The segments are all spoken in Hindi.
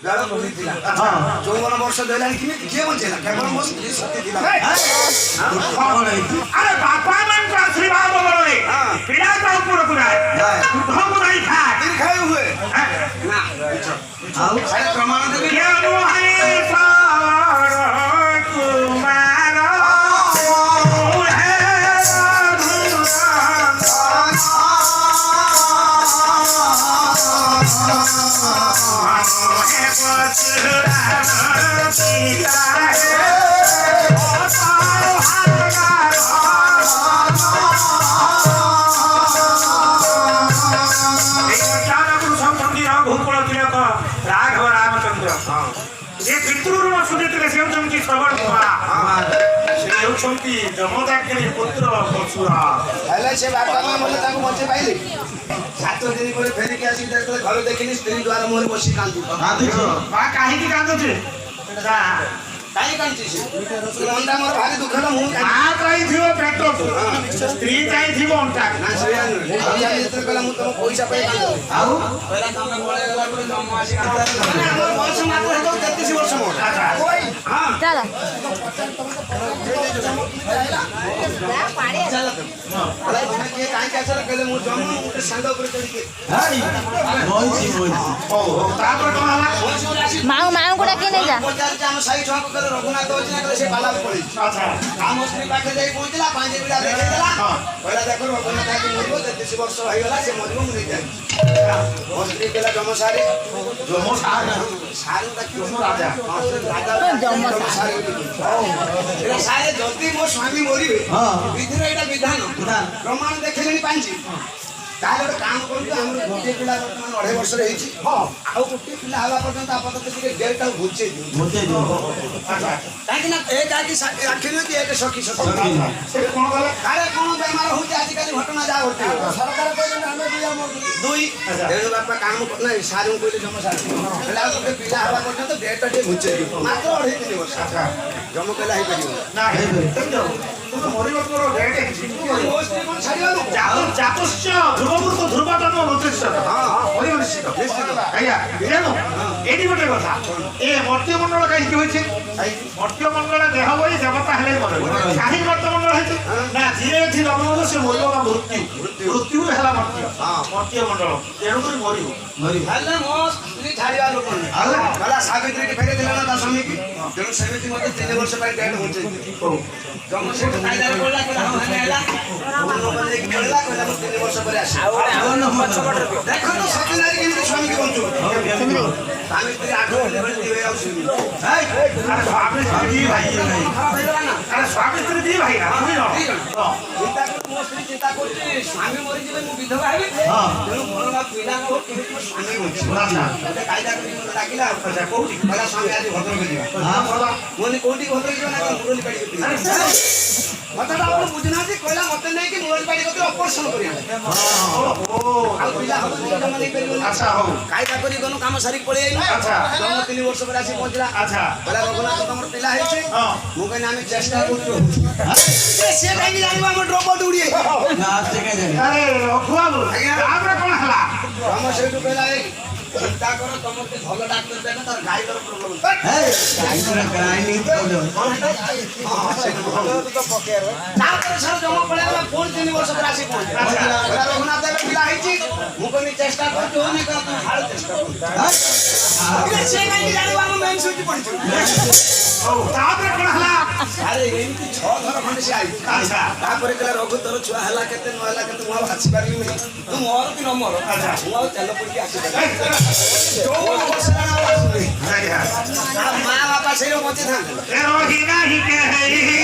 ବେଳ ବୁଲିଥିଲା ଯୌବନ ବର୍ଷ ଦେଲାଣି କେମିତି କିଏ ବଞ୍ଚେଇଲା କେବଳ ମୋ ସ୍ତ୍ରୀ ସତ୍ୟ ଥିଲା। ଆରେ ବାପା ମାନଙ୍କ ଆଶୀର୍ବାଦ ବଳରେ ପିଲା ତ ଉପରକୁ ଯାଏ ଦୁଃଖକୁ ନାହିଁ ଖାଏ ଦୀର୍ଘାୟୁ ହୁଏ ନା ଆଉ ପ୍ରମାଣ ଦେବି राघव रामचंद्र जे पितृऋण सुझिले से श्रवण कुमार से होती जमदाग्नि पुत्र परशुरा हेले से बापा मां बोले ताको बचे पाइले 7 दिन पर फेरी के आसी देखले घर देखिनी स्त्री द्वार मोर बसी कांदू बा काहे की कांदुचे काई कांची से अंडा मोर भारी दुखला मु आ काई थियो पेट स्त्री काई थियो अंटा ना सेया नहीं इतर कला मु तुम पैसा पाई कांदू आउ पहिला काम पळे गला पर जम आसी कांदू मोर वर्ष मात्र हेतो 33 वर्ष मोर कोई हां चला पाड़े चला अरे तुम के काई कैसे कहले मु जम मुटे सांड ऊपर चढ़ी के हाई मोई ओ तापर कोन हला माऊ माऊ को डाके नहीं जा बजार जे हम साई छक कर रघुनाथ होची ना कहले से बाला पड़ी अच्छा काम स्त्री पाखे जाई पहुंचला पांजे बिड़ा देखे देला पहिला देखो रघुनाथ के मरबो 33 वर्ष होई गला से मरबो मु नहीं जाई ओ स्त्री केला जम सारे सारू का क्यों राजा राजा सारे सारे जल्दी मो स्वामी मरिबे विधिर एटा विधान प्रमाण देखलेनी पांजी ताले एक काम करू हम गोटे पिला वर्तमान 2.5 वर्ष रे हिची हां आ गोटे पिला हवा पर्यंत आपत के डेट घुचे दो अच्छा काहे ना एक आकी राखिनो कि एक सखी से कोन गला कारे कोन बेमार होची आज काली घटना जा होती सरकार कहले हमें दिया दुई देनो बापा काम नै सारू कहले जम सारू पिला गोटे पिला हवा पर्यंत डेट टे घुचे दो मात्र 2.5 वर्ष अच्छा जम कहला ही परियो ना हे समझो तो मरिबो तोर डेट मोस्ती कोन छाड़ियालो चातुष्य ध्रुवमूर्त ध्रुवतम उद्देश्य हां मरिबो निश्चित आया जानो एडी गोटे कथा ए मर्त्य मंडल काई कि होइছে मर्त्य मंडल देह बई देवता हेले मरबो काहे मर्त्य मंडल होइছে ना जिए थी रमणो से मरिबो का मृत्यु हेला मर्त्य मर्त्य मंडल एणु କରି मरिबो हेले मोस स्त्री छाड़िया लोक हला गला सावित्री के फेरे दिला ना ता स्वामी की तेनु सेमिति मते 3 वर्ष पर डेट होचे जम से कायदा बोलला कि हम हेला हम बने कि बोलला कहला 3 वर्ष पर आसी देखो तो सत्यनारायण के स्वामी के बंचो सावित्री आठो लेवल दिवे आउ सुनी हाय अरे स्वामी दी भाई नहीं अरे स्वामी स्त्री दी भाई ना चिंता कर मो स्त्री चिंता करती स्वामी मरि जिवे मु विधवा हेबे हां तेनु मोर ना पिला को केमिति मो स्वामी होची अच्छा ते कायदा करी मते डाकिला अच्छा कोठी मला स्वामी आज भद्र गेलिया हां बोला मोनी कोठी भद्र गेलिया ना मुरली पाडी मत आप बुझना जी कहला मत नहीं कि मुरली पाडी को ऑपरेशन करिया हां ओ आ पिला हम जमा नहीं करियो अच्छा हो कायदा करी गनो काम सारी पळे आइलो अच्छा जम 3 वर्ष पर आसी पहुंचला अच्छा बोला रघुनाथ तमर पिला हेछे हां मु कहना हम चेष्टा करछु से काई जानिबा हम ड्रॉप आउट उड़ी ना से काई जानि अरे रघुबाबू आपरे कोन हला हम सेठू कहला ए चिंता करो तमर के भलो डॉक्टर देना तार गाय कर प्रॉब्लम हे गाय कराई नहीं प्रॉब्लम हां सेठू तो पके रे ना कर सर जमा पड़े वाला कोन 3 वर्ष पर आसी पहुंच बोला रघुनाथ देव पिला हेची मु कोनी चेष्टा करछु नहीं कर तुम हाल चेष्टा कर से काई जानिबा हम मेन सुटी पड़छु ओ तापर कोन हला अरे एमती 6 थर खंड से आई अच्छा तापर कहला रघु तोर छुआ हला केते न हला केते मु हासी पारी नहीं तू मोर कि न मोर अच्छा मु चलो पड़ी आसी जो बसना वासुदे मां बापा से मते था रोही नाही के है रोही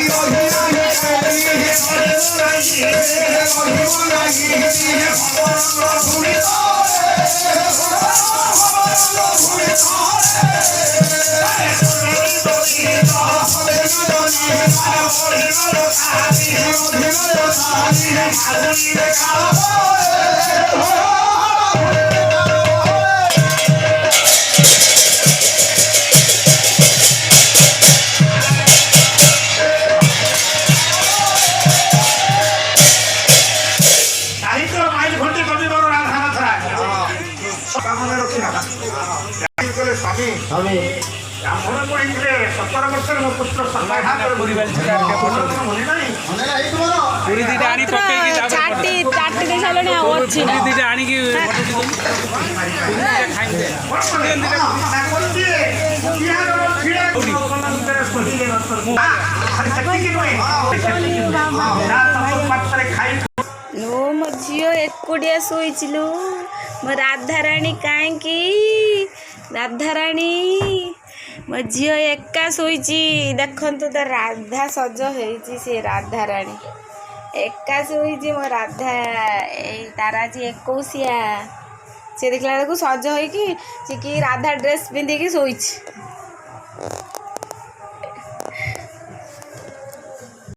स्वामी ମନେ ପଡ଼ିଥିଲେ 17 ବର୍ଷରେ ମୋ ପୁତ୍ର ସଫାଇ ହାତରେ ମନେ ନାହିଁ ପୁରୀ ଦିଟା ଆଣି ପକେଇକି ଚାଟି ଚାଟି ଦେଇ ସାରିଲଣି ଆଉ ଅଛି ନା ଦିଟା ଆଣିକି ଲୋ ମୋ ଝିଅ ଏକୁଟିଆ ଶୋଇଚିଲୁ ମୋ ରାଧାରାଣୀ କାହିଁକି ରାଧାରାଣୀ ମୋ ଝିଅ ଏକା ଶୋଇଛି ଦେଖନ୍ତୁ ତ ରାଧା ସଜ ହେଇଛି ସେ ରାଧାରାଣୀ ଏକା ଶୋଇଛି ମୋ ରାଧା ଏଇ ତାର ଆଜି 21 ସେ ଦେଖିଲା ବେଳକୁ ସଜ ହେଇକି ସେ କି ରାଧା ଡ୍ରେସ୍ ପିନ୍ଧିକି ଶୋଇଛି।